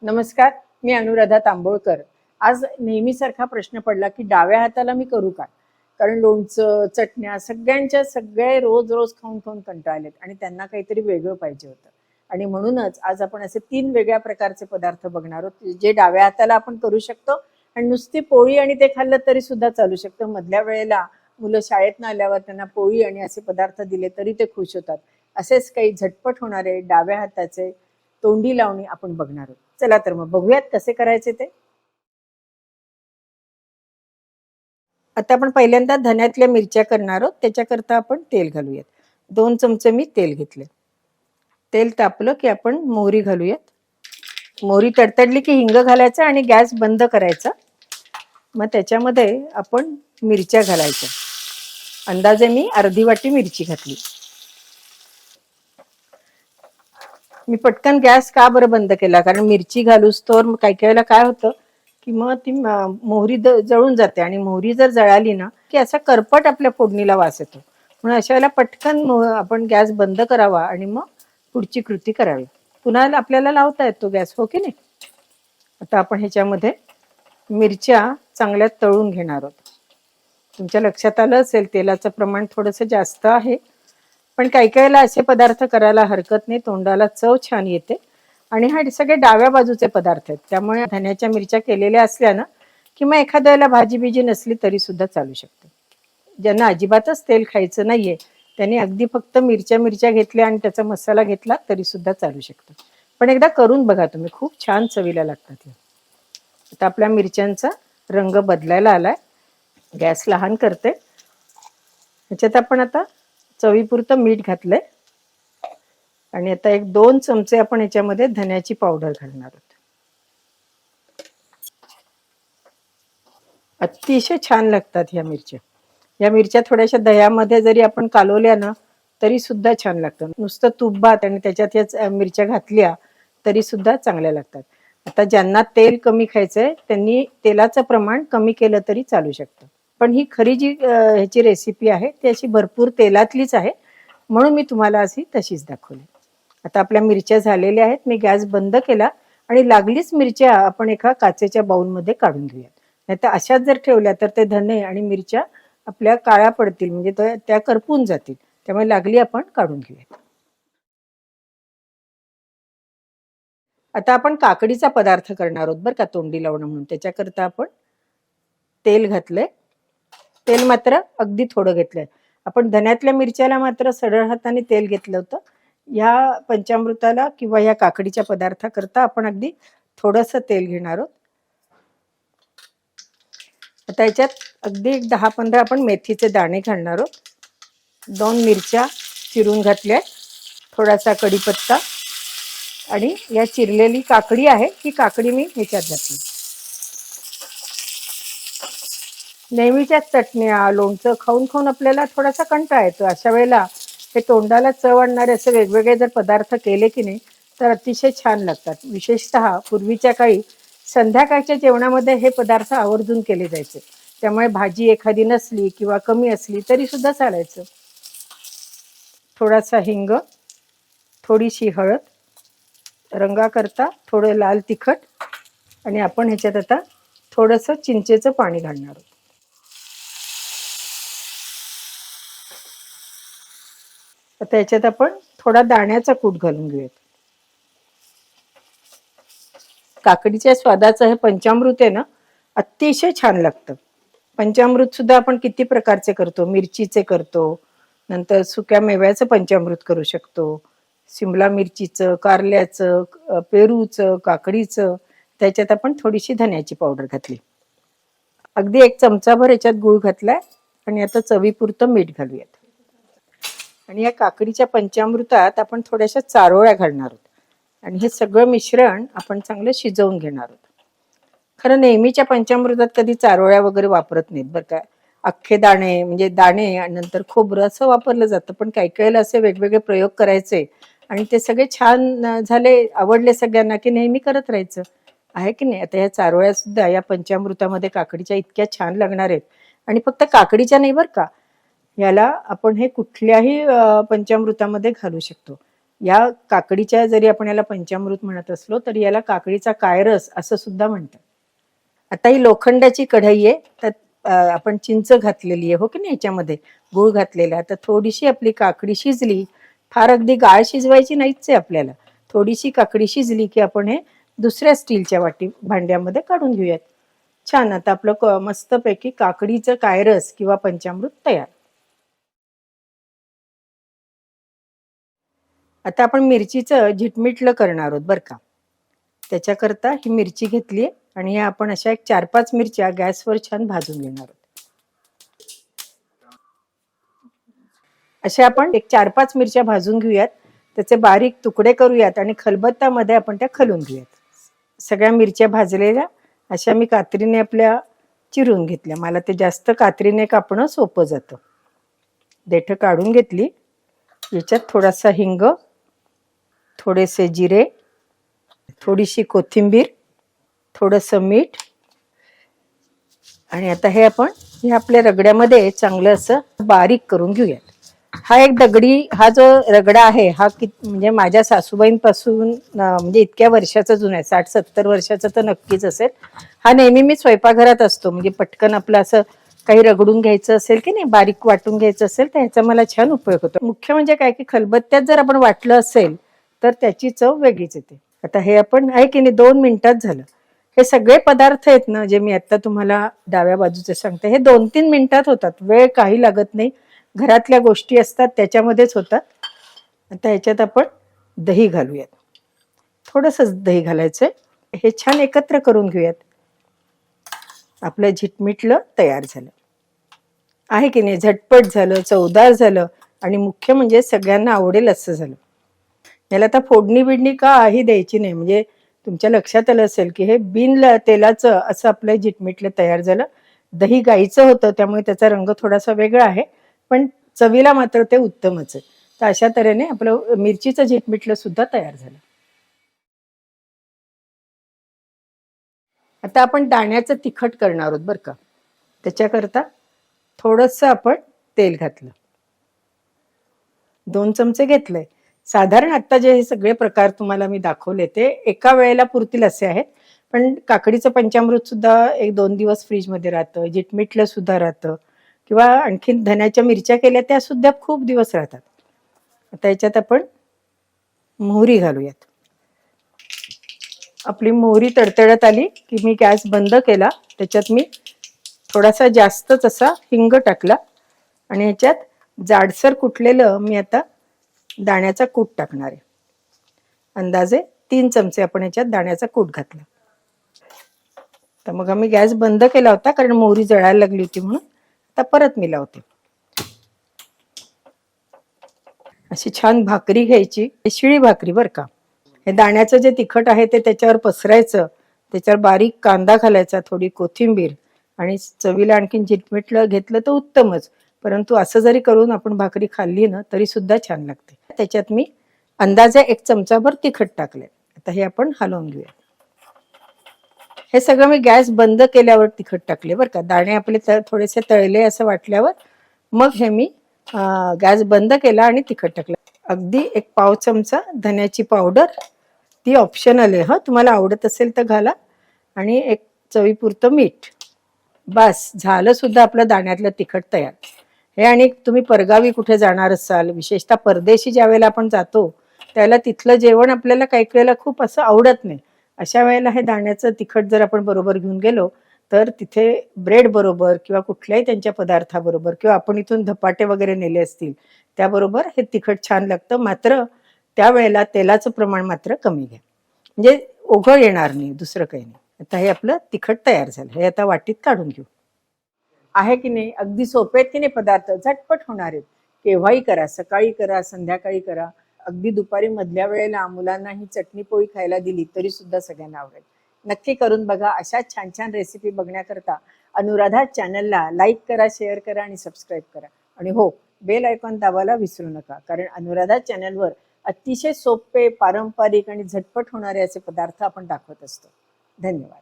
नमस्कार, मी अनुराधा तांबोळकर. आज नेहमीसारखा प्रश्न पडला की डाव्या हाताला मी करू काय? कारण लोणचं, चटण्या सगळे रोज रोज खाऊन खाऊन कंटाळलेत आणि त्यांना काहीतरी वेगळं पाहिजे होतं. आणि म्हणूनच आज आपण असे 3 वेगळ्या प्रकारचे पदार्थ बघणार आहोत, जे डाव्या हाताला आपण करू शकतो आणि नुसती पोळी आणि ते खाल्लं तरी सुद्धा चालू शकतं. मधल्या वेळेला मुलं शाळेतनं आल्यावर त्यांना पोळी आणि असे पदार्थ दिले तरी ते खुश होतात. असेच काही झटपट होणारे डाव्या हाताचे तोंडी लावणी आपण बघणार आहोत. चला तर मग बघूयात कसे करायचे ते. आता आपण पहिल्यांदा धन्यातल्या मिरच्या करणार आहोत. त्याच्याकरता आपण तेल घालूयात. 2 चमचे मी तेल घेतले. तेल तापलं की आपण मोहरी घालूयात. मोहरी तडतडली की हिंग घालायचा आणि गॅस बंद करायचा. मग त्याच्यामध्ये आपण मिरच्या घालायच्या. अंदाजे मी अर्धी वाटी मिरची घातली. मी पटकन गॅस का बरं बंद केला, कारण मिरची घालूस तर काही काही वेळेला काय होतं की मग ती मोहरी जळून जाते आणि मोहरी जर जळाली ना की असा करपट आपल्या फोडणीला वास येतो. म्हणून अशा वेळेला पटकन आपण गॅस बंद करावा आणि मग पुढची कृती करावी. पुन्हा आपल्याला लावता येतो गॅस, हो की नाही. आता आपण ह्याच्यामध्ये मिरच्या चांगल्या तळून घेणार आहोत. तुमच्या लक्षात आलं असेल तेलाचं प्रमाण थोडंसं जास्त आहे, पण काही काही वेळेला असे पदार्थ करायला हरकत नाही, तोंडाला चव छान येते. आणि हा सगळे डाव्या बाजूचे पदार्थ आहेत, त्यामुळे धन्याच्या मिरच्या केलेल्या असल्या ना किंवा एखाद्या वेळेला भाजी बिजी नसली तरी सुद्धा चालू शकते. ज्यांना अजिबातच तेल खायचं नाहीये त्यांनी अगदी फक्त मिरच्या घेतल्या आणि त्याचा मसाला घेतला तरी सुद्धा चालू शकतं. पण एकदा करून बघा तुम्ही, खूप छान चवीला लागतात. आता आपल्या मिरच्यांचा रंग बदलायला आलाय. गॅस लहान करते. ह्याच्यात आपण आता चवीपुरतं मीठ घातलंय आणि आता 1-2 चमचे आपण याच्यामध्ये धन्याची पावडर घालणार आहोत. अतिशय छान लागतात ह्या मिरच्या. या मिरच्या थोड्याशा दह्यामध्ये जरी आपण कालवल्या ना तरी सुद्धा छान लागतं. नुसतं तूप भात आणि त्याच्यात या मिरच्या घातल्या तरी सुद्धा चांगल्या लागतात. आता ज्यांना तेल कमी खायचंय त्यांनी तेलाचं प्रमाण कमी केलं तरी चालू शकतं. पण ही खरी जी ह्याची रेसिपी आहे ती अशी भरपूर तेलातलीच आहे, म्हणून मी तुम्हाला अशी तशीच दाखवली. आता आपल्या मिरच्या झालेल्या आहेत. मी गॅस बंद केला आणि लागलीच मिरच्या आपण एका काचेच्या बाउलमध्ये काढून घेऊयात. नाहीतर अशाच जर ठेवल्या तर ते धने आणि मिरच्या आपल्या काळ्या पडतील, म्हणजे त्या करपून जातील. त्यामुळे लागली आपण काढून घेऊयात. आता आपण काकडीचा पदार्थ करणार आहोत बरं का, तोंडी लावणं म्हणून. त्याच्याकरता आपण तेल घातलंय. तेल मात्र अगदी थोडं घेतलंय. आपण धन्यातल्या मिरच्याला मात्र सरळ हाताने तेल घेतलं होतं. या पंचामृताला किंवा या काकडीच्या पदार्थाकरता आपण अगदी थोडंसं तेल घेणार आहोत. आता याच्यात अगदी 10-15 आपण मेथीचे दाणे घालणार आहोत. 2 मिरच्या चिरून घातल्या, थोडासा कढीपत्ता आणि या चिरलेली काकडी आहे ही काकडी मी ह्याच्यात घातली. नेहमीच्या चटण्या, लोणचं खाऊन खाऊन आपल्याला थोडासा कंटाळा येतो. अशा वेळेला हे तोंडाला चव आणणारे असे वेगवेगळे जर पदार्थ केले की नाही तर अतिशय छान लागतात. विशेषतः पूर्वीच्या काळी संध्याकाळच्या जेवणामध्ये हे पदार्थ आवर्जून केले जायचे. त्यामुळे भाजी एखादी नसली किंवा कमी असली तरी सुद्धा चालायचं. थोडासा हिंग, थोडीशी हळद, रंगाकरता थोडं लाल तिखट आणि आपण ह्याच्यात आता थोडंसं चिंचेचं पाणी घालणार आहोत. आता याच्यात आपण थोडा दाण्याचा कूट घालून घेऊयात. काकडीच्या स्वादाचं हे पंचामृत आहे ना, अतिशय छान लागतं. पंचामृत सुद्धा आपण किती प्रकारचे करतो. मिरचीचे करतो, नंतर सुक्या मेव्याचं पंचामृत करू शकतो, शिमला मिरचीचं, कारल्याचं, पेरूचं, काकडीचं. त्याच्यात आपण थोडीशी धन्याची पावडर घातली. अगदी 1 चमचाभर याच्यात गूळ घातलाय आणि आता चवीपुरतं मीठ घालूयात. आणि या काकडीच्या पंचामृतात आपण थोड्याशा चारोळ्या घालणार आहोत आणि हे सगळं मिश्रण आपण चांगलं शिजवून घेणार आहोत. खरं नेहमीच्या पंचामृतात कधी चारोळ्या वगैरे वापरत नाहीत बरं का. अख्खे दाणे म्हणजे दाणे आणि नंतर खोबरं असं वापरलं जातं. पण काही काही असे वेगवेगळे प्रयोग करायचे आणि ते सगळे छान झाले, आवडले सगळ्यांना की नेहमी करत राहायचं, आहे की नाही. आता ह्या चारोळ्या सुद्धा या पंचामृतामध्ये काकडीच्या इतक्या छान लागणार आहेत. आणि फक्त काकडीच्या नाही बरं का, याला आपण हे कुठल्याही पंचामृतामध्ये घालू शकतो. या काकडीच्या जरी आपण याला पंचामृत म्हणत असलो तरी याला काकडीचा कायरस असं सुद्धा म्हणतात. आता ही लोखंडाची कढई आहे, त्यात आपण चिंच घातलेली आहे हो की नाही, याच्यामध्ये गूळ घातलेला. तर थोडीशी आपली काकडी शिजली, फार अगदी गाळ शिजवायची नाहीच आहे आपल्याला, थोडीशी काकडी शिजली की आपण हे दुसऱ्या स्टीलच्या भांड्यामध्ये काढून घेऊयात. छान, आता आपलं मस्तपैकी काकडीचं कायरस किंवा पंचामृत तयार. आता आपण मिरचीचं झिटमिटलं करणार आहोत बरं का. त्याच्याकरता ही मिरची घेतली आणि या आपण अशा एक 4-5 मिरच्या गॅसवर छान भाजून घेणार आहोत. अशा आपण एक 4-5 मिरच्या भाजून घेऊयात, त्याचे बारीक तुकडे करूयात आणि खलबत्त्यामध्ये आपण त्या खलून घेऊयात. सगळ्या मिरच्या भाजलेल्या अशा मी कात्रीने आपल्या चिरून घेतल्या. मला ते जास्त कात्रीने कापणं सोपं जातं. देठं काढून घेतली. याच्यात थोडासा हिंग, थोडेसे जिरे, थोडीशी कोथिंबीर, थोडंसं मीठ आणि आता हे आपण आपल्या रगड्यामध्ये चांगलं असं बारीक करून घेऊयात. हा एक दगडी हा जो रगडा आहे हा म्हणजे माझ्या सासूबाईंपासून म्हणजे इतक्या वर्षाचा जुना आहे, 60-70 वर्षाचा तर नक्कीच असेल. हा नेहमी मी स्वयंपाकघरात असतो, म्हणजे पटकन आपलं असं काही रगडून घ्यायचं असेल की नाही, बारीक वाटून घ्यायचं असेल तर ह्याचा मला छान उपयोग होतो. मुख्य म्हणजे काय की खलबत्त्यात जर आपण वाटलं असेल तर त्याची चव वेगळीच येते. आता हे आपण आहे की नाही 2 मिनिटात झालं. हे सगळे पदार्थ आहेत ना जे मी आता तुम्हाला डाव्या बाजूचे सांगते, हे 2-3 मिनिटात होतात. वेळ काही लागत नाही, घरातल्या गोष्टी असतात त्याच्यामध्येच होतात. आता ह्याच्यात आपण दही घालूयात, थोडंसं दही घालायचंय. हे छान एकत्र करून घेऊयात. आपलं झिटमिटलं तयार झालं आहे की नाही, झटपट झालं, चवदार झालं आणि मुख्य म्हणजे सगळ्यांना आवडेल असं झालं. याला आता फोडणी बिडणी काही द्यायची नाही, म्हणजे तुमच्या लक्षात आलं असेल की हे बिन तेलाचं असं आपलं झिटमिटलं तयार झालं. दही गाईचं होतं त्यामुळे त्याचा रंग थोडासा वेगळा आहे, पण चवीला मात्र ते उत्तमच आहे. तर अशा तऱ्हेने आपलं मिरचीचं झिटमिटलं सुद्धा तयार झालं. आता आपण दाण्याचं तिखट करणार आहोत बरं का. त्याच्याकरता थोडंसं आपण तेल घातलं, 2 चमचे घेतलंय. साधारण आता जे हे सगळे प्रकार तुम्हाला मी दाखवले ते एका वेळेला पुरतील असे आहेत, पण काकडीचं पंचामृत सुद्धा 1-2 दिवस फ्रीजमध्ये राहतं, झिटमिटलं सुद्धा राहतं किंवा आणखीन धन्याच्या मिरच्या केल्या त्या सुद्धा खूप दिवस राहतात. आता याच्यात आपण मोहरी घालूयात. आपली मोहरी तडतडत आली की मी गॅस बंद केला. त्याच्यात मी थोडासा जास्तच असा हिंग टाकला आणि ह्याच्यात जाडसर कुटलेलं मी आता दाण्याचा कूट टाकणार आहे. अंदाजे 3 चमचे आपण ह्याच्यात दाण्याचा कूट घातला. तर मग आम्ही गॅस बंद केला होता कारण मोहरी जळायला लागली होती म्हणून. आता परत मी लावते. अशी छान भाकरी घ्यायची, शिळी भाकरी बरं का. हे दाण्याचं जे तिखट आहे ते त्याच्यावर पसरायचं, त्याच्यावर बारीक कांदा घालायचा, थोडी कोथिंबीर आणि चवीला आणखीन झिटमिटलं घेतलं तर उत्तमच. परंतु असं जरी करून आपण भाकरी खाल्ली ना तरी सुद्धा छान लागते. त्याच्यात मी अंदाजे 1 चमचाभर तिखट टाकले. आता हे आपण हलवून घेऊया. हे सगळं मी गॅस बंद केल्यावर तिखट टाकले बरं का. दाणे आपले थोडेसे तळले असं वाटल्यावर मग हे मी गॅस बंद केला आणि तिखट टाकलं. अगदी 1 पाव चमचा धन्याची पावडर, ती ऑप्शनल आहे हा, तुम्हाला आवडत असेल तर घाला, आणि 1 चवीपुरतं मीठ. बस झालं सुद्धा आपलं दाण्यातलं तिखट तयार. हे आणि तुम्ही परगावी कुठे जाणार असाल, विशेषतः परदेशी ज्या वेळेला आपण जातो त्याला तिथलं जेवण आपल्याला काही वेळेला खूप असं आवडत नाही. अशा वेळेला हे दाण्याचं तिखट जर आपण बरोबर घेऊन गेलो तर तिथे ब्रेड बरोबर किंवा कुठल्याही त्यांच्या पदार्थाबरोबर किंवा आपण इथून धपाटे वगैरे नेले असतील त्याबरोबर हे तिखट छान लागतं. मात्र त्यावेळेला तेलाचं प्रमाण मात्र कमी घ्या, म्हणजे ओघळ येणार नाही, दुसरं काही नाही. आता हे आपलं तिखट तयार झालं. हे आता वाटीत काढून घेऊ. आहे की नाही, अगदी सोपे आहेत की नाही पदार्थ, झटपट होणार आहेत. केव्हाही करा, सकाळी करा, संध्याकाळी करा, अगदी दुपारी मधल्या वेळेला मुलांना ही चटणी पोळी खायला दिली तरी सुद्धा सगळ्यांना आवडेल. नक्की करून बघा. अशा छान छान रेसिपी बघण्याकरता अनुराधा चॅनलला लाईक करा, शेअर करा आणि सबस्क्राईब करा. आणि हो, बेल आयकॉन दाबायला विसरू नका, कारण अनुराधा चॅनलवर अतिशय सोपे, पारंपरिक आणि झटपट होणारे असे पदार्थ आपण दाखवत असतो. धन्यवाद.